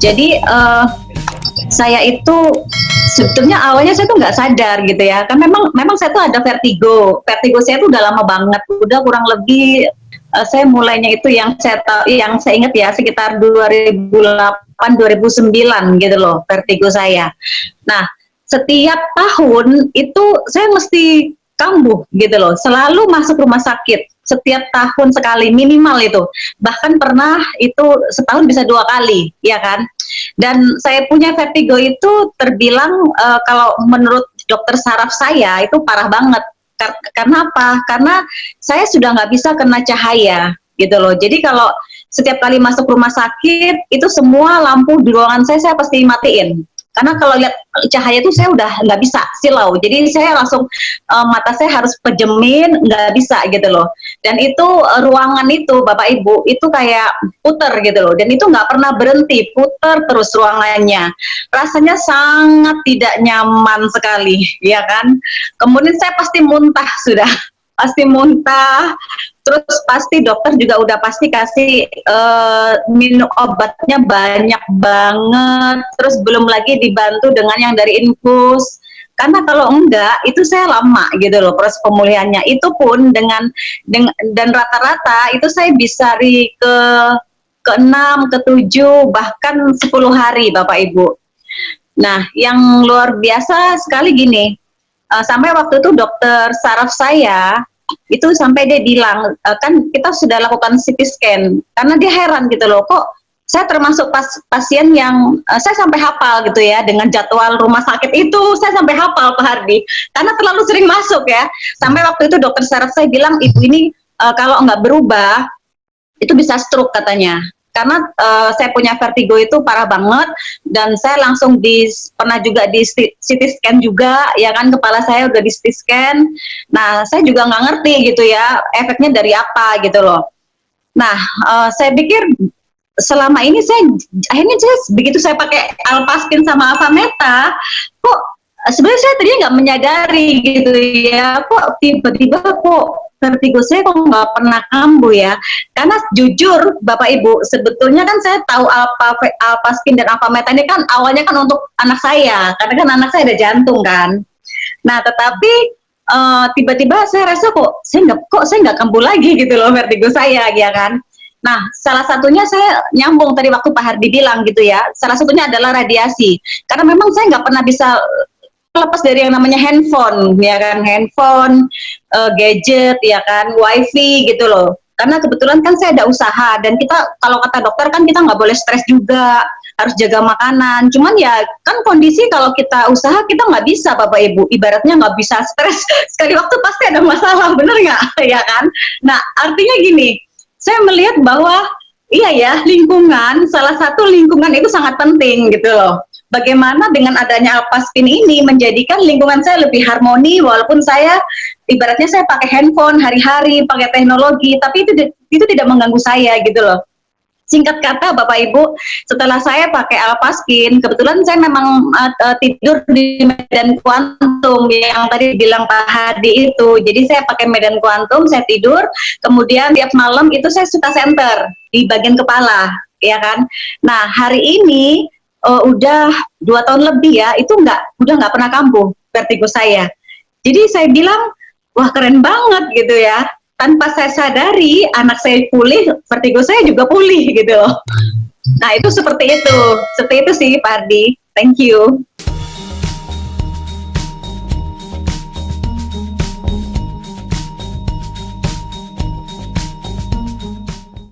Jadi saya itu sebetulnya awalnya saya tuh nggak sadar gitu ya, kan memang saya tuh ada vertigo saya tuh udah lama banget, udah kurang lebih saya mulainya itu yang saya ingat ya sekitar 2008 2009 gitu loh vertigo saya. Nah, setiap tahun itu saya mesti kambuh gitu loh, selalu masuk rumah sakit setiap tahun sekali minimal itu, bahkan pernah itu setahun bisa 2 kali ya kan. Dan saya punya vertigo itu terbilang kalau menurut dokter saraf saya itu parah banget. Karena apa? Karena saya sudah nggak bisa kena cahaya gitu loh. Jadi kalau setiap kali masuk rumah sakit itu semua lampu di ruangan saya pasti matiin. Karena kalau lihat cahaya itu saya udah nggak bisa silau. Jadi saya langsung mata saya harus pejemin, nggak bisa gitu loh. Dan itu ruangan itu Bapak Ibu itu kayak puter gitu loh. Dan itu nggak pernah berhenti, puter terus ruangannya. Rasanya sangat tidak nyaman sekali, ya kan. Kemudian saya pasti muntah sudah, pasti muntah. Terus pasti dokter juga udah pasti kasih minum obatnya banyak banget. Terus belum lagi dibantu dengan yang dari infus. Karena kalau enggak, itu saya lama gitu loh proses pemulihannya. Itu pun dan rata-rata itu saya bisa ke-6, ke-7, bahkan 10 hari Bapak Ibu. Nah, yang luar biasa sekali gini, sampai waktu itu dokter saraf saya itu sampai dia bilang kan kita sudah lakukan CT scan karena dia heran gitu loh, kok saya termasuk pasien yang saya sampai hafal gitu ya dengan jadwal rumah sakit itu, saya sampai hafal Pak Hardi karena terlalu sering masuk ya. Sampai waktu itu dokter saraf saya bilang, ibu ini kalau nggak berubah itu bisa stroke katanya. Karena saya punya vertigo itu parah banget dan saya langsung pernah juga di CT scan juga ya kan, kepala saya udah di CT scan. Nah, saya juga nggak ngerti gitu ya efeknya dari apa gitu loh. Nah, saya pikir selama ini akhirnya begitu saya pakai Alpaskin sama Avameta, kok sebenarnya saya tadinya nggak menyadari gitu ya, kok tiba-tiba kok vertigo saya kok nggak pernah kambuh ya. Karena jujur Bapak Ibu, sebetulnya kan saya tahu Alpaskin dan Avameta ini kan awalnya kan untuk anak saya, karena kan anak saya ada jantung kan. Nah, tetapi tiba-tiba saya rasa kok saya nggak kambuh lagi gitu loh vertigo saya ya kan. Nah, salah satunya saya nyambung tadi waktu Pak Hardi bilang gitu ya, salah satunya adalah radiasi. Karena memang saya nggak pernah bisa lepas dari yang namanya handphone, ya kan, handphone, gadget, ya kan, wifi gitu loh. Karena kebetulan kan saya ada usaha dan kita kalau kata dokter kan kita nggak boleh stres juga, harus jaga makanan. Cuman ya kan kondisi kalau kita usaha kita nggak bisa Bapak Ibu, ibaratnya nggak bisa stres sekali waktu pasti ada masalah, bener nggak? Ya kan? Nah artinya gini, saya melihat bahwa iya ya lingkungan, salah satu lingkungan itu sangat penting gitu loh. Bagaimana dengan adanya Alpaskin ini menjadikan lingkungan saya lebih harmoni, walaupun saya ibaratnya saya pakai handphone hari-hari, pakai teknologi, tapi itu tidak mengganggu saya gitu loh. Singkat kata Bapak Ibu, setelah saya pakai Alpaskin, kebetulan saya memang tidur di medan kuantum yang tadi bilang Pak Hadi itu. Jadi saya pakai medan kuantum, saya tidur, kemudian tiap malam itu saya suka center di bagian kepala, ya kan. Nah hari ini udah 2 tahun lebih ya, itu udah nggak pernah kambuh vertigo saya. Jadi saya bilang, wah keren banget gitu ya. Tanpa saya sadari, anak saya pulih, vertigo saya juga pulih gitu loh. Nah itu seperti itu sih Pak Ardi. Thank you.